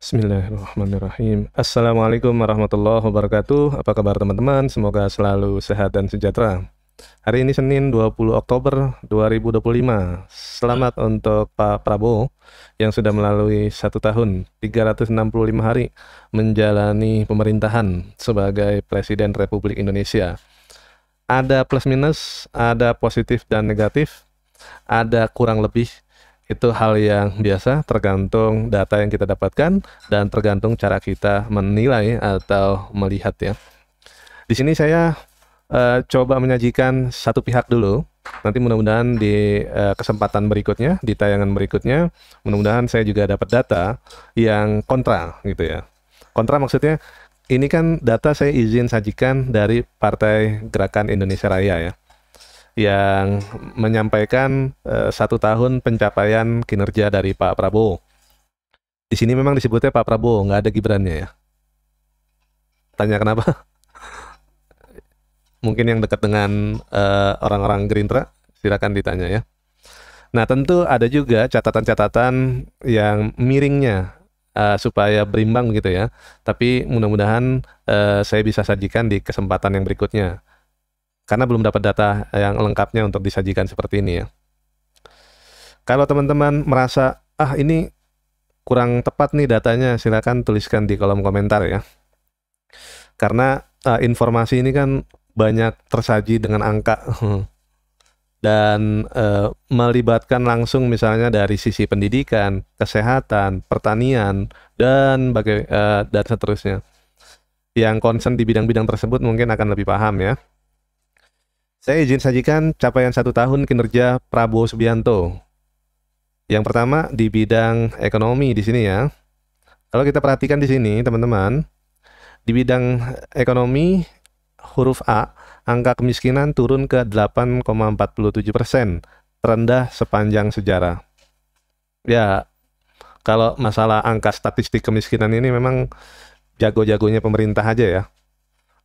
Bismillahirrahmanirrahim. Assalamualaikum warahmatullahi wabarakatuh. Apa kabar teman-teman? Semoga selalu sehat dan sejahtera. Hari ini Senin 20 Oktober 2025. Selamat untuk Pak Prabowo yang sudah melalui 1 tahun 365 hari menjalani pemerintahan sebagai Presiden Republik Indonesia. Ada plus minus, ada positif dan negatif, ada kurang lebih. Itu hal yang biasa, tergantung data yang kita dapatkan dan tergantung cara kita menilai atau melihat ya. Di sini saya coba menyajikan satu pihak dulu. Nanti mudah-mudahan di kesempatan berikutnya, di tayangan berikutnya, mudah-mudahan saya juga dapat data yang kontra gitu ya. Kontra maksudnya ini kan data saya izin sajikan dari Partai Gerakan Indonesia Raya ya, yang menyampaikan 1 tahun pencapaian kinerja dari Pak Prabowo. Di sini memang disebutnya Pak Prabowo, nggak ada Gibrannya ya. Tanya kenapa? Mungkin yang dekat dengan orang-orang Gerindra, silakan ditanya ya. Nah, tentu ada juga catatan-catatan yang miringnya supaya berimbang gitu ya. Tapi mudah-mudahan saya bisa sajikan di kesempatan yang berikutnya, karena belum dapat data yang lengkapnya untuk disajikan seperti ini ya. Kalau teman-teman merasa, ini kurang tepat nih datanya, silakan tuliskan di kolom komentar ya. Karena informasi ini kan banyak tersaji dengan angka dan melibatkan langsung misalnya dari sisi pendidikan, kesehatan, pertanian, dan dan seterusnya. Yang concern di bidang-bidang tersebut mungkin akan lebih paham ya. Saya izin sajikan capaian 1 tahun kinerja Prabowo Subianto. Yang pertama di bidang ekonomi di sini ya. Kalau kita perhatikan di sini teman-teman, di bidang ekonomi huruf A, angka kemiskinan turun ke 8,47%, terendah sepanjang sejarah. Ya, kalau masalah angka statistik kemiskinan ini memang jago-jagonya pemerintah aja ya.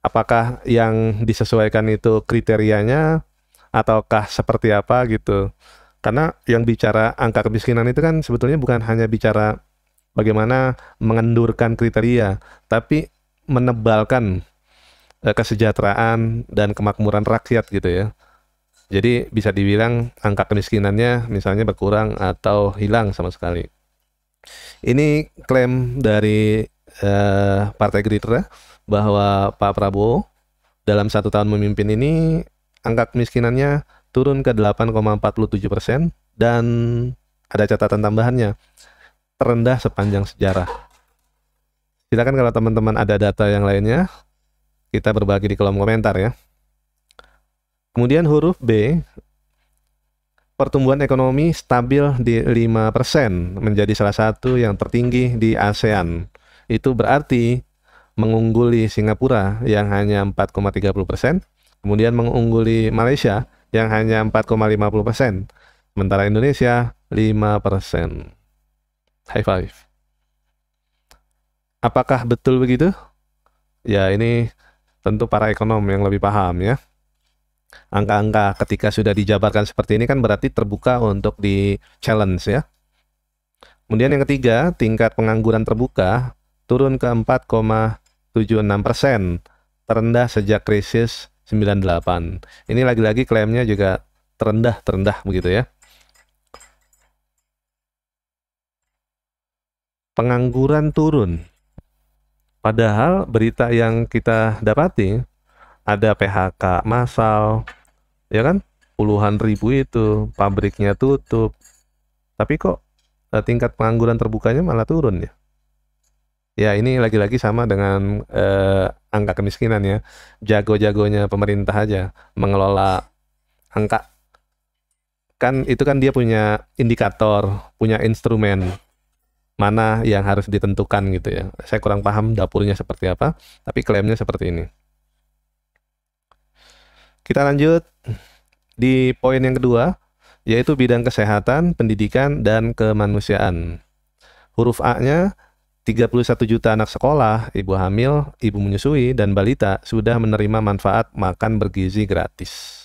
Apakah yang disesuaikan itu kriterianya ataukah seperti apa gitu. Karena yang bicara angka kemiskinan itu kan sebetulnya bukan hanya bicara bagaimana mengendurkan kriteria, tapi menebalkan kesejahteraan dan kemakmuran rakyat gitu ya. Jadi bisa dibilang angka kemiskinannya misalnya berkurang atau hilang sama sekali. Ini klaim dari Partai Gerindra bahwa Pak Prabowo dalam 1 tahun memimpin ini angka kemiskinannya turun ke 8,47% dan ada catatan tambahannya, terendah sepanjang sejarah. Silakan kalau teman-teman ada data yang lainnya, kita berbagi di kolom komentar ya. Kemudian huruf B, pertumbuhan ekonomi stabil di 5%, menjadi salah satu yang tertinggi di ASEAN. Itu berarti mengungguli Singapura yang hanya 4,30%, kemudian mengungguli Malaysia yang hanya 4,50%, sementara Indonesia 5%. High five. Apakah betul begitu? Ya, ini tentu para ekonom yang lebih paham ya. Angka-angka ketika sudah dijabarkan seperti ini kan berarti terbuka untuk di challenge ya. Kemudian yang ketiga, tingkat pengangguran terbuka turun ke 4,76%, terendah sejak krisis 98. Ini lagi-lagi klaimnya juga terendah begitu ya. Pengangguran turun. Padahal berita yang kita dapati ada PHK massal, ya kan? Puluhan ribu itu, pabriknya tutup. Tapi kok tingkat pengangguran terbukanya malah turun ya? Ya, ini lagi-lagi sama dengan angka kemiskinan ya. Jago-jagonya pemerintah aja mengelola angka. Kan itu kan dia punya indikator, punya instrumen mana yang harus ditentukan gitu ya. Saya kurang paham dapurnya seperti apa, tapi klaimnya seperti ini. Kita lanjut di poin yang kedua, yaitu bidang kesehatan, pendidikan, dan kemanusiaan. Huruf A-nya, 31 juta anak sekolah, ibu hamil, ibu menyusui, dan balita sudah menerima manfaat makan bergizi gratis.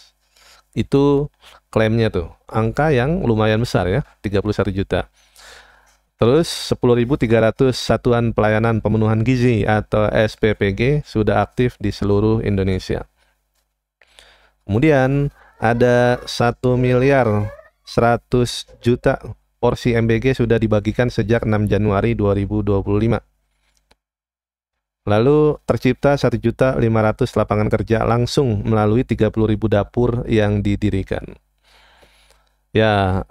Itu klaimnya tuh, angka yang lumayan besar ya, 31 juta. Terus 10.300 satuan pelayanan pemenuhan gizi atau SPPG sudah aktif di seluruh Indonesia. Kemudian ada 1.100.000.000 porsi MBG sudah dibagikan sejak 6 Januari 2025. Lalu tercipta 1.500.000 lapangan kerja langsung melalui 30.000 dapur yang didirikan. Ya,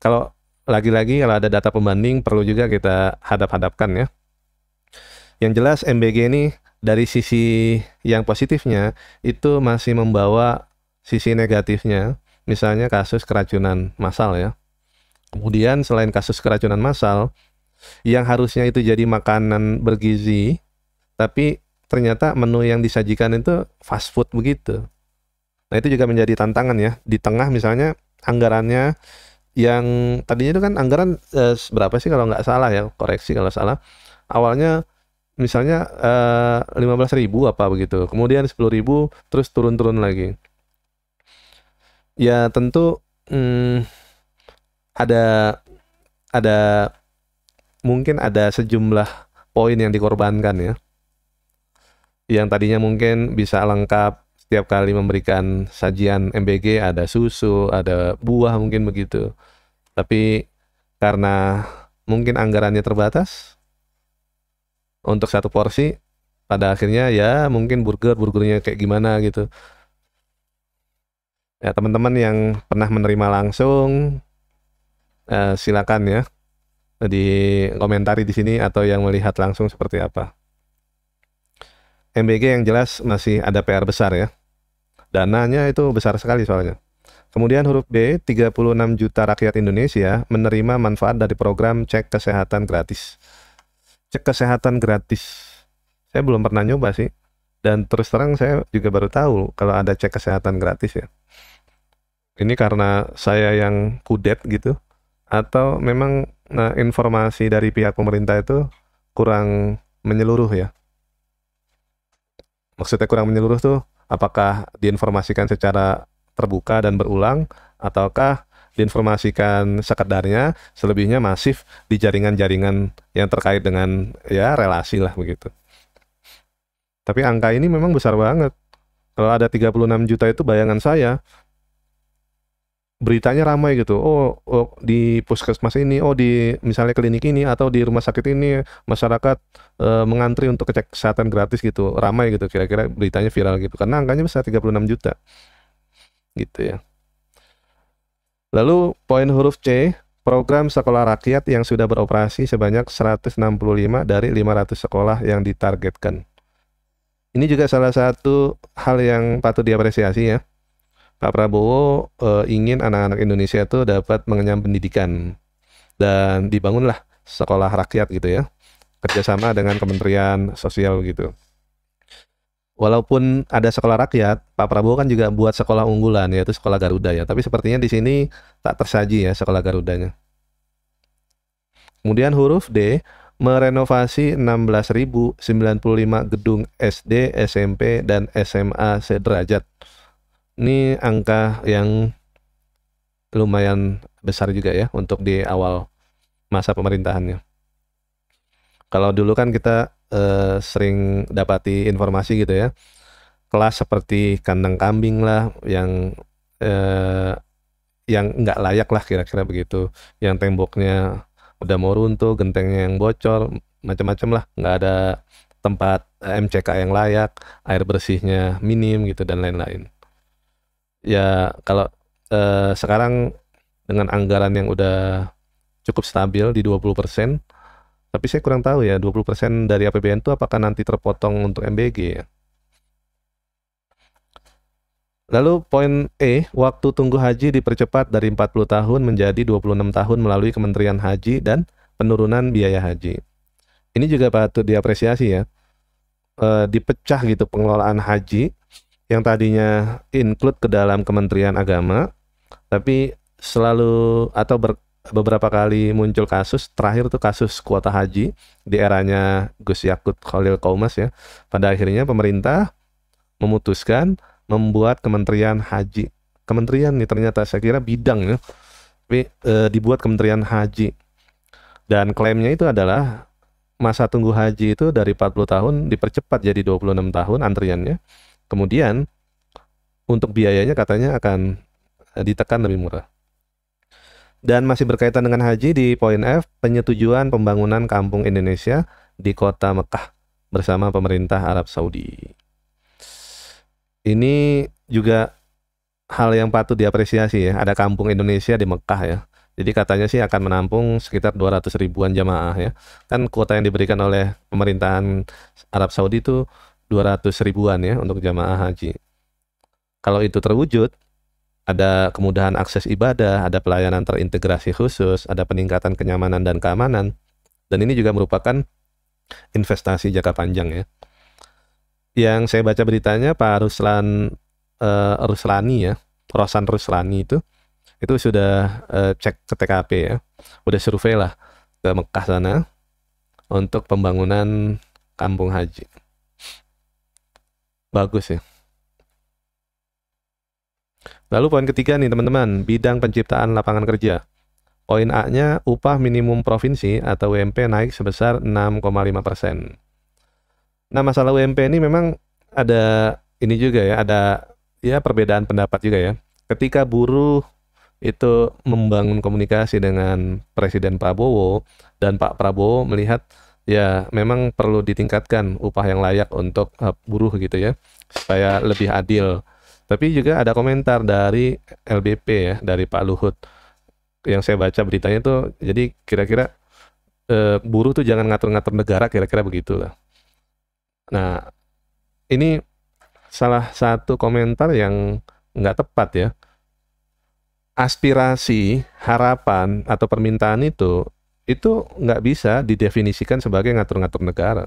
kalau lagi-lagi kalau ada data pembanding perlu juga kita hadap-hadapkan ya. Yang jelas MBG ini dari sisi yang positifnya itu masih membawa sisi negatifnya, misalnya kasus keracunan massal ya. Kemudian selain kasus keracunan massal, yang harusnya itu jadi makanan bergizi, tapi ternyata menu yang disajikan itu fast food begitu. Nah itu juga menjadi tantangan ya, di tengah misalnya anggarannya yang tadinya itu kan anggaran berapa sih kalau nggak salah ya, koreksi kalau salah, awalnya misalnya 15.000 apa begitu, kemudian 10.000 terus turun-turun lagi. Ya tentu ada mungkin ada sejumlah poin yang dikorbankan ya, yang tadinya mungkin bisa lengkap setiap kali memberikan sajian MBG, ada susu, ada buah mungkin begitu. Tapi karena mungkin anggarannya terbatas untuk satu porsi, pada akhirnya ya mungkin burgernya kayak gimana gitu. Ya teman-teman yang pernah menerima langsung silakan ya di komentari di sini atau yang melihat langsung seperti apa. MBG yang jelas masih ada PR besar ya. Dananya itu besar sekali soalnya. Kemudian huruf B, 36 juta rakyat Indonesia menerima manfaat dari program cek kesehatan gratis. Cek kesehatan gratis. Saya belum pernah nyoba sih. Dan terus terang saya juga baru tahu kalau ada cek kesehatan gratis ya. Ini karena saya yang kudet gitu. Atau memang informasi dari pihak pemerintah itu kurang menyeluruh ya. Maksudnya kurang menyeluruh tuh, apakah diinformasikan secara terbuka dan berulang, ataukah diinformasikan sekedarnya, selebihnya masif di jaringan-jaringan yang terkait dengan ya relasi lah begitu. Tapi angka ini memang besar banget. Kalau ada 36 juta itu bayangan saya, beritanya ramai gitu. Oh, di puskesmas ini, oh di misalnya klinik ini atau di rumah sakit ini masyarakat mengantri untuk cek kesehatan gratis gitu. Ramai gitu, kira-kira beritanya viral gitu. Karena angkanya besar 36 juta. Gitu ya. Lalu poin huruf C, program sekolah rakyat yang sudah beroperasi sebanyak 165 dari 500 sekolah yang ditargetkan. Ini juga salah satu hal yang patut diapresiasi ya. Pak Prabowo ingin anak-anak Indonesia itu dapat mengenyam pendidikan dan dibangunlah sekolah rakyat gitu ya, kerjasama dengan Kementerian Sosial gitu. Walaupun ada sekolah rakyat, Pak Prabowo kan juga buat sekolah unggulan yaitu sekolah Garuda ya, tapi sepertinya di sini tak tersaji ya sekolah Garudanya. Kemudian huruf D, merenovasi 16.095 gedung SD, SMP, dan SMA sederajat. Ini angka yang lumayan besar juga ya untuk di awal masa pemerintahannya. Kalau dulu kan kita sering dapati informasi gitu ya, kelas seperti kandang kambing lah, yang nggak layak lah kira-kira begitu, yang temboknya udah mau runtuh, gentengnya yang bocor, macam-macam lah, nggak ada tempat MCK yang layak, air bersihnya minim gitu dan lain-lain. Ya kalau sekarang dengan anggaran yang udah cukup stabil di 20%, tapi saya kurang tahu ya 20% dari APBN itu apakah nanti terpotong untuk MBG ya. Lalu poin E, waktu tunggu haji dipercepat dari 40 tahun menjadi 26 tahun melalui Kementerian Haji dan penurunan biaya haji. Ini juga patut diapresiasi ya. Dipecah gitu pengelolaan haji yang tadinya include ke dalam Kementerian Agama, tapi selalu atau beberapa kali muncul kasus, terakhir tuh kasus kuota haji di eranya Gus Yakut Khalil Qaumas ya. Pada akhirnya pemerintah memutuskan membuat Kementerian Haji. Kementerian nih ternyata saya kira bidang ya, tapi dibuat Kementerian Haji. Dan klaimnya itu adalah masa tunggu haji itu dari 40 tahun dipercepat jadi 26 tahun antriannya. Kemudian untuk biayanya katanya akan ditekan lebih murah. Dan masih berkaitan dengan haji di poin F, penyetujuan pembangunan kampung Indonesia di kota Mekah bersama pemerintah Arab Saudi. Ini juga hal yang patut diapresiasi ya, ada kampung Indonesia di Mekah ya. Jadi katanya sih akan menampung sekitar 200 ribuan jamaah ya. Kan kuota yang diberikan oleh pemerintahan Arab Saudi itu 200 ribuan ya untuk jamaah haji. Kalau itu terwujud, ada kemudahan akses ibadah, ada pelayanan terintegrasi khusus, ada peningkatan kenyamanan dan keamanan. Dan ini juga merupakan investasi jangka panjang ya. Yang saya baca beritanya Pak Ruslani ya, Rosan Ruslani itu sudah cek ke TKP ya, udah survei lah ke Mekah sana untuk pembangunan kampung haji. Bagus ya. Lalu poin ketiga nih teman-teman, bidang penciptaan lapangan kerja. Poin A-nya, upah minimum provinsi atau UMP naik sebesar 6,5%. Nah, masalah UMP ini memang ada ini juga ya, ada ya perbedaan pendapat juga ya. Ketika buruh itu membangun komunikasi dengan Presiden Prabowo dan Pak Prabowo melihat ya memang perlu ditingkatkan upah yang layak untuk buruh gitu ya, supaya lebih adil. Tapi juga ada komentar dari LBP ya, dari Pak Luhut. Yang saya baca beritanya itu, jadi kira-kira buruh tuh jangan ngatur-ngatur negara, kira-kira begitulah. Nah, ini salah satu komentar yang nggak tepat ya. Aspirasi, harapan, atau permintaan itu nggak bisa didefinisikan sebagai ngatur-ngatur negara.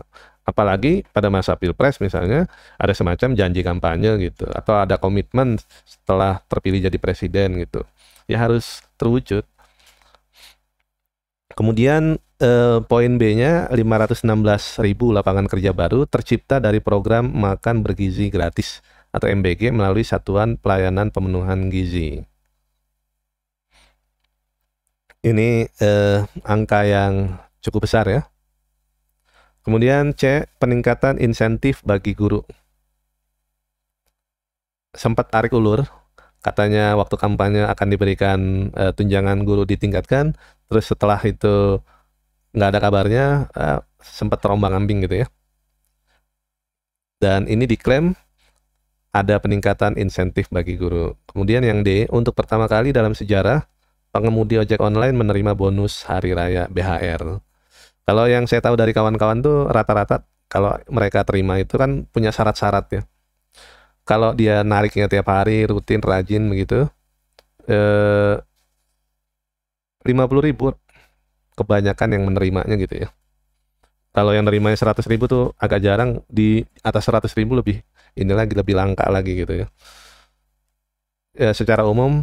Apalagi pada masa Pilpres misalnya, ada semacam janji kampanye gitu, atau ada komitmen setelah terpilih jadi presiden gitu. Ya harus terwujud. Kemudian poin B-nya 516.000 lapangan kerja baru tercipta dari program makan bergizi gratis atau MBG melalui Satuan Pelayanan Pemenuhan Gizi. Ini angka yang cukup besar ya. Kemudian C, peningkatan insentif bagi guru. Sempat tarik ulur, katanya waktu kampanye akan diberikan tunjangan guru ditingkatkan, terus setelah itu nggak ada kabarnya, sempat terombang-ambing gitu ya. Dan ini diklaim ada peningkatan insentif bagi guru. Kemudian yang D, untuk pertama kali dalam sejarah, pengemudi ojek online menerima bonus hari raya BHR. Kalau yang saya tahu dari kawan-kawan tuh rata-rata kalau mereka terima itu kan punya syarat-syarat ya. Kalau dia nariknya tiap hari, rutin, rajin begitu, 50.000 kebanyakan yang menerimanya gitu ya. Kalau yang nerimanya 100.000 tuh agak jarang, di atas 100.000 lebih ini lagi, lebih langka lagi gitu ya. Ya secara umum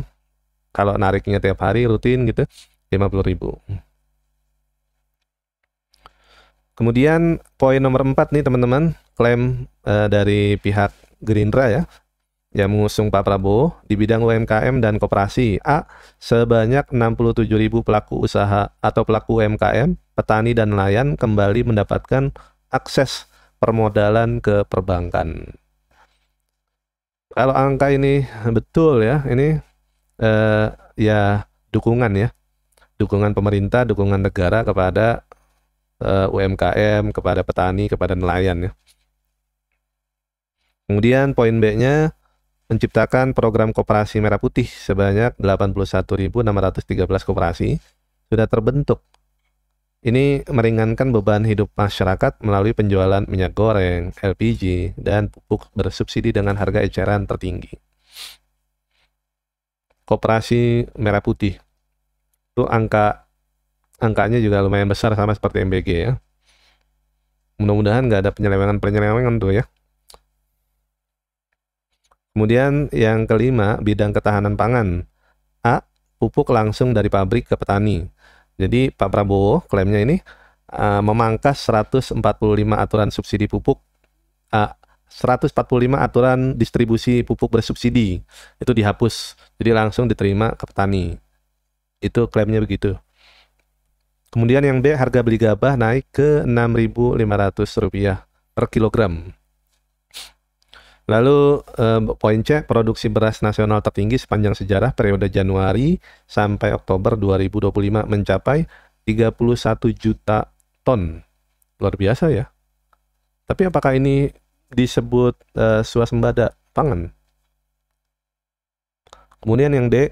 kalau nariknya tiap hari rutin gitu 50.000. Kemudian poin nomor 4 nih teman-teman, klaim dari pihak Gerindra ya, yang mengusung Pak Prabowo di bidang UMKM dan koperasi. A, sebanyak 67.000 pelaku usaha atau pelaku UMKM, petani dan nelayan kembali mendapatkan akses permodalan ke perbankan. Kalau angka ini betul ya, ini ya dukungan ya, dukungan pemerintah, dukungan negara kepada UMKM, kepada petani, kepada nelayan ya. Kemudian poin B-nya, menciptakan program koperasi merah putih sebanyak 81.613 koperasi sudah terbentuk. Ini meringankan beban hidup masyarakat melalui penjualan minyak goreng, LPG, dan pupuk bersubsidi dengan harga eceran tertinggi. Koperasi merah putih itu angkanya juga lumayan besar sama seperti MBG ya. Mudah-mudahan nggak ada penyelewengan tuh ya. Kemudian yang kelima, bidang ketahanan pangan. A, pupuk langsung dari pabrik ke petani. Jadi Pak Prabowo klaimnya ini memangkas 145 aturan subsidi pupuk, 145 aturan distribusi pupuk bersubsidi itu dihapus, jadi langsung diterima ke petani. Itu klaimnya begitu. Kemudian yang B, harga beli gabah naik ke Rp6.500 per kilogram. Lalu poin C, produksi beras nasional tertinggi sepanjang sejarah periode Januari sampai Oktober 2025 mencapai 31 juta ton. Luar biasa ya. Tapi apakah ini disebut swasembada pangan? Kemudian yang D,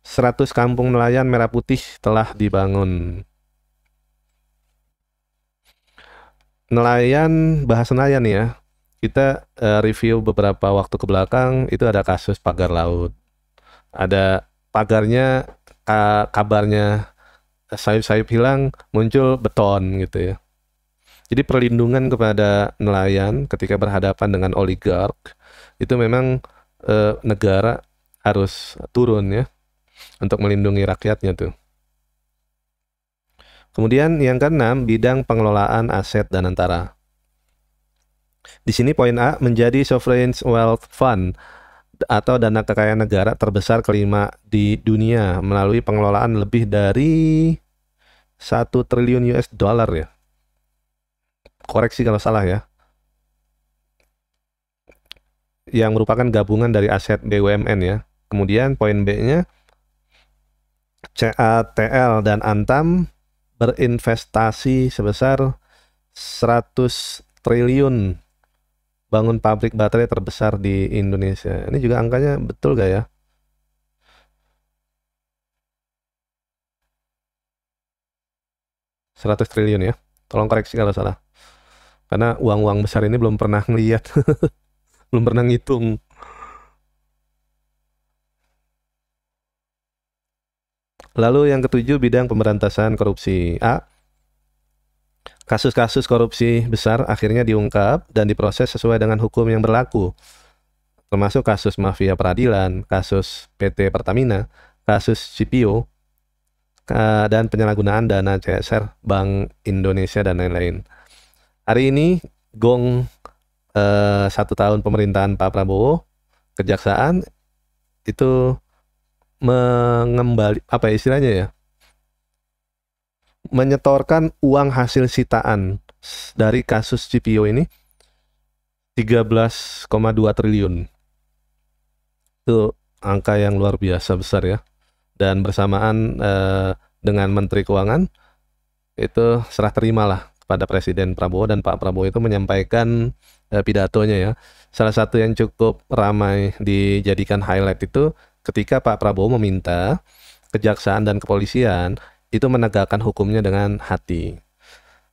100 kampung nelayan merah putih telah dibangun. Nelayan, bahasa nelayan ya. Kita review beberapa waktu ke belakang, itu ada kasus pagar laut. Ada pagarnya, kabarnya sayup-sayup hilang, muncul beton gitu ya. Jadi perlindungan kepada nelayan ketika berhadapan dengan oligark, itu memang negara harus turun ya, untuk melindungi rakyatnya tuh. Kemudian yang keenam, bidang pengelolaan aset dan antara. Di sini poin A, menjadi sovereign wealth fund atau dana kekayaan negara terbesar kelima di dunia melalui pengelolaan lebih dari 1 triliun US dollar ya. Koreksi kalau salah ya. Yang merupakan gabungan dari aset BUMN ya. Kemudian poin B-nya, CATL dan Antam berinvestasi sebesar 100 triliun bangun pabrik baterai terbesar di Indonesia. Ini juga angkanya betul gak ya? Rp100 triliun ya. Tolong koreksi kalau salah. Karena uang-uang besar ini belum pernah ngeliat. Belum pernah ngitung. Lalu yang ketujuh, bidang pemberantasan korupsi. A, kasus-kasus korupsi besar akhirnya diungkap dan diproses sesuai dengan hukum yang berlaku, termasuk kasus mafia peradilan, kasus PT Pertamina, kasus CPO, dan penyalahgunaan dana CSR Bank Indonesia dan lain-lain. Hari ini gong 1 tahun pemerintahan Pak Prabowo, Kejaksaan itu mengembali, apa istilahnya ya, menyetorkan uang hasil sitaan dari kasus CPO ini 13,2 triliun. Itu angka yang luar biasa besar ya. Dan bersamaan dengan Menteri Keuangan itu serah terimalah kepada Presiden Prabowo, dan Pak Prabowo itu menyampaikan pidatonya ya. Salah satu yang cukup ramai dijadikan highlight itu ketika Pak Prabowo meminta kejaksaan dan kepolisian itu menegakkan hukumnya dengan hati.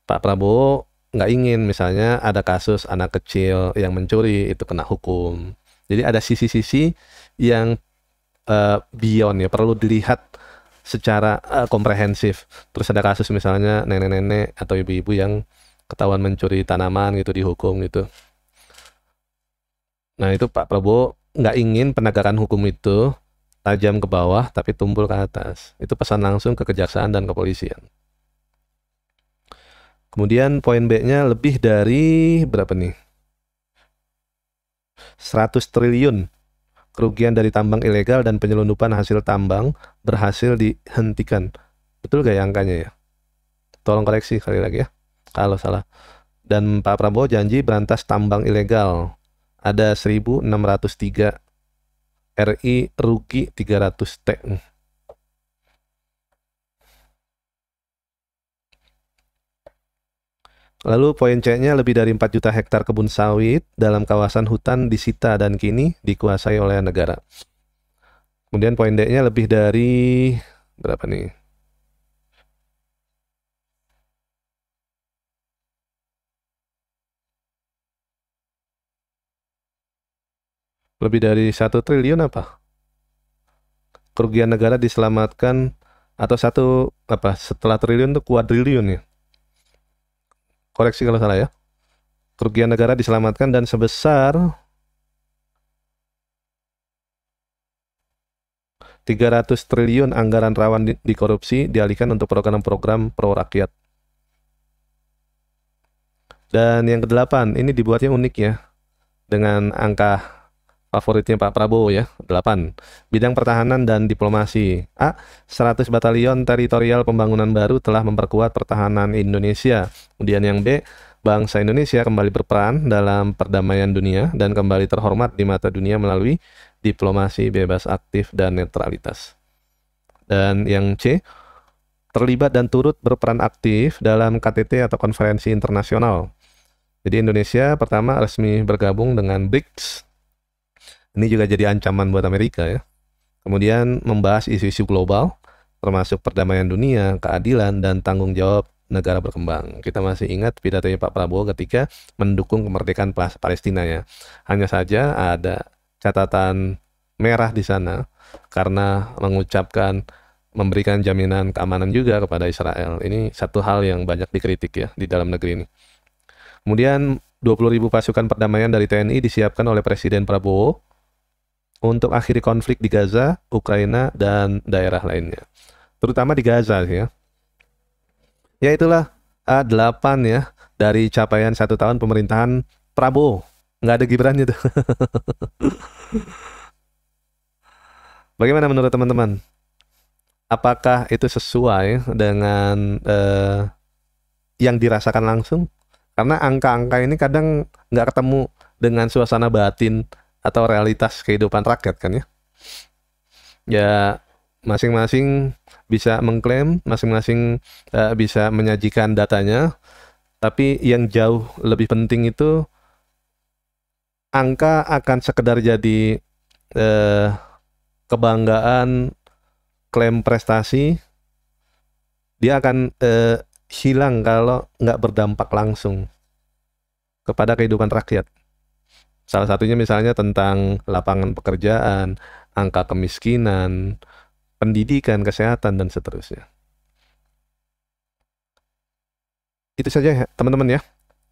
Pak Prabowo nggak ingin misalnya ada kasus anak kecil yang mencuri itu kena hukum. Jadi ada sisi-sisi yang beyond ya, perlu dilihat secara komprehensif. Terus ada kasus misalnya nenek-nenek atau ibu-ibu yang ketahuan mencuri tanaman gitu dihukum gitu. Nah itu Pak Prabowo nggak ingin penegakan hukum itu tajam ke bawah tapi tumpul ke atas. Itu pesan langsung ke kejaksaan dan kepolisian. Kemudian poin B-nya, lebih dari berapa nih? 100 triliun kerugian dari tambang ilegal dan penyelundupan hasil tambang berhasil dihentikan. Betul gak ya angkanya ya? Tolong koreksi sekali lagi ya kalau salah. Dan Pak Prabowo janji berantas tambang ilegal. Ada 1.603 RI rugi 300 T. Lalu poin C-nya, lebih dari 4 juta hektar kebun sawit dalam kawasan hutan disita dan kini dikuasai oleh negara. Kemudian poin D-nya, lebih dari berapa nih? Lebih dari 1 triliun apa? Kerugian negara diselamatkan, atau setelah triliun itu kuadriliun ya. Koreksi kalau salah ya. Kerugian negara diselamatkan dan sebesar 300 triliun anggaran rawan di korupsi dialihkan untuk program-program pro rakyat. Dan yang kedelapan, ini dibuatnya unik ya, dengan angka favoritnya Pak Prabowo ya. 8. Bidang pertahanan dan diplomasi. A. 100 batalion teritorial pembangunan baru telah memperkuat pertahanan Indonesia. Kemudian yang B. Bangsa Indonesia kembali berperan dalam perdamaian dunia dan kembali terhormat di mata dunia melalui diplomasi bebas aktif dan netralitas. Dan yang C. Terlibat dan turut berperan aktif dalam KTT atau konferensi internasional. Jadi Indonesia pertama resmi bergabung dengan BRICS. Ini juga jadi ancaman buat Amerika ya. Kemudian membahas isu-isu global, termasuk perdamaian dunia, keadilan, dan tanggung jawab negara berkembang. Kita masih ingat pidatonya Pak Prabowo ketika mendukung kemerdekaan Palestina ya. Hanya saja ada catatan merah di sana karena memberikan jaminan keamanan juga kepada Israel. Ini satu hal yang banyak dikritik ya di dalam negeri ini. Kemudian 20.000 pasukan perdamaian dari TNI disiapkan oleh Presiden Prabowo untuk akhiri konflik di Gaza, Ukraina, dan daerah lainnya. Terutama di Gaza ya. Ya itulah 8 ya dari capaian 1 tahun pemerintahan Prabowo. Nggak ada Gibrannya tuh. Bagaimana menurut teman-teman? Apakah itu sesuai dengan yang dirasakan langsung? Karena angka-angka ini kadang nggak ketemu dengan suasana batin atau realitas kehidupan rakyat kan ya. Ya masing-masing bisa mengklaim, masing-masing bisa menyajikan datanya, tapi yang jauh lebih penting itu angka akan sekedar jadi kebanggaan, klaim prestasi, dia akan hilang kalau nggak berdampak langsung kepada kehidupan rakyat. Salah satunya misalnya tentang lapangan pekerjaan, angka kemiskinan, pendidikan, kesehatan, dan seterusnya. Itu saja ya, teman-teman ya.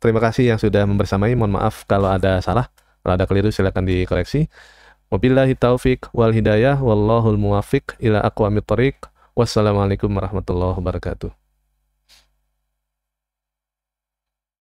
Terima kasih yang sudah membersamai. Mohon maaf kalau ada salah, kalau ada keliru silakan dikoreksi. Wabillahi taufik wal hidayah, wallahul muwafiq ila aqwamit thoriq. Wassalamualaikum warahmatullahi wabarakatuh.